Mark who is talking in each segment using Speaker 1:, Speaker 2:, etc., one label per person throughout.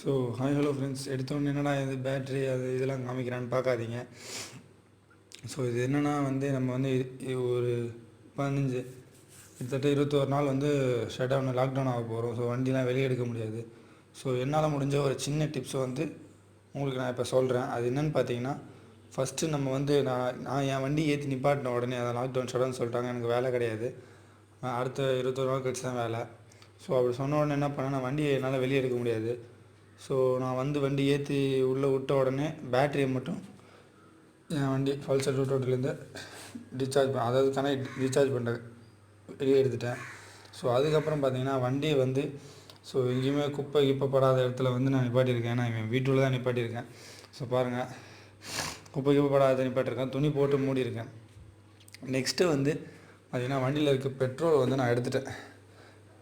Speaker 1: So hi hello friends, எடுத்தோன்னே என்னடா இது பேட்ரி அது இதெல்லாம் காமிக்கிறான்னு பார்க்காதீங்க. ஸோ இது என்னென்னா நம்ம ஒரு 15 கிட்டத்தட்ட 21 நாள் ஷட்டவுன் லாக்டவுன் ஆக போகிறோம். ஸோ வண்டிலாம் வெளியே எடுக்க முடியாது. ஸோ என்னால் முடிஞ்ச ஒரு சின்ன டிப்ஸ் உங்களுக்கு நான் இப்போ சொல்கிறேன். அது என்னென்னு பார்த்தீங்கன்னா, ஃபஸ்ட்டு நான் என் வண்டி ஏற்றி நிப்பாட்டின உடனே அதை லாக்டவுன் ஷட்டவுன் சொல்லிட்டாங்க. எனக்கு வேலை கிடையாது. அடுத்த 21 நாள் கழிச்சு தான் வேலை. ஸோ அப்படி சொன்ன உடனே என்ன பண்ணேன், நான் வண்டியை என்னால் வெளியே எடுக்க முடியாது. ஸோ நான் வண்டி ஏற்றி உள்ளே விட்ட உடனே பேட்டரியை மட்டும் என் வண்டி பல்சர் 220லேருந்து ரீசார்ஜ் பண்ணுறேன், வெளியே எடுத்துட்டேன். ஸோ அதுக்கப்புறம் பார்த்தீங்கன்னா வண்டியை ஸோ எங்கேயுமே குப்பை படாத இடத்துல நான் நிப்பாட்டியிருக்கேன். நான் என் வீட்டுள்ள தான் நிப்பாட்டியிருக்கேன். ஸோ பாருங்கள், குப்பை படாத நிப்பாட்டியிருக்கேன், துணி போட்டு மூடியிருக்கேன். நெக்ஸ்ட்டு பார்த்தீங்கன்னா வண்டியில் இருக்க பெட்ரோல் நான் எடுத்துட்டேன்.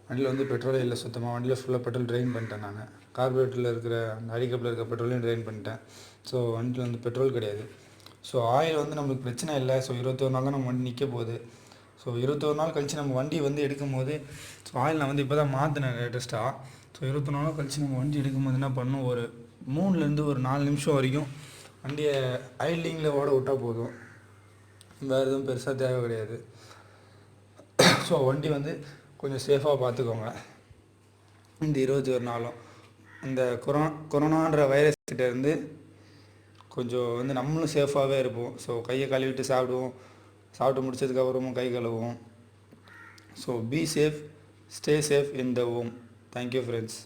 Speaker 1: வண்டியில் பெட்ரோலே இல்லை சுத்தமாக. வண்டியில் ஃபுல்லாக பெட்ரோல் ட்ரெயின் பண்ணிட்டேன். நான் கார்பரேட்டரில் இருக்கிற அந்த அடிக்கப்பில் இருக்க பெட்ரோலையும் ட்ரெயின் பண்ணிட்டேன். ஸோ வண்டியில் பெட்ரோல் கிடையாது. ஸோ ஆயில் நம்மளுக்கு பிரச்சனை இல்லை. ஸோ 21 நாள் தான் நம்ம வண்டி நிற்க போகுது. ஸோ 21 நாள் கழித்து நம்ம வண்டி எடுக்கும் போது, ஸோ ஆயில் நான் இப்போ தான் மாற்றினேன் லேட்டஸ்ட்டாக. ஸோ 21 நாள் கழித்து நம்ம வண்டி எடுக்கும்போது என்ன பண்ணணும், ஒரு 3லேருந்து ஒரு 4 நிமிஷம் வரைக்கும் வண்டியை ஐட்லிங்கில் ஓட விட்டால் போதும். வேறு எதுவும் பெருசாக தேவை கிடையாது. ஸோ வண்டி கொஞ்சம் சேஃபாக பார்த்துக்கோங்க. இந்த 21 நாளும் இந்த கொரோனான்ற வைரஸ் கிட்டேருந்து கொஞ்சம் நம்மளும் சேஃபாகவே இருப்போம். ஸோ கையை கழுவிட்டு சாப்பிடுவோம். சாப்பிட்டு முடிச்சதுக்கப்புறமும் கை கழுவுவோம். So be safe, stay safe in the home. Thank you friends.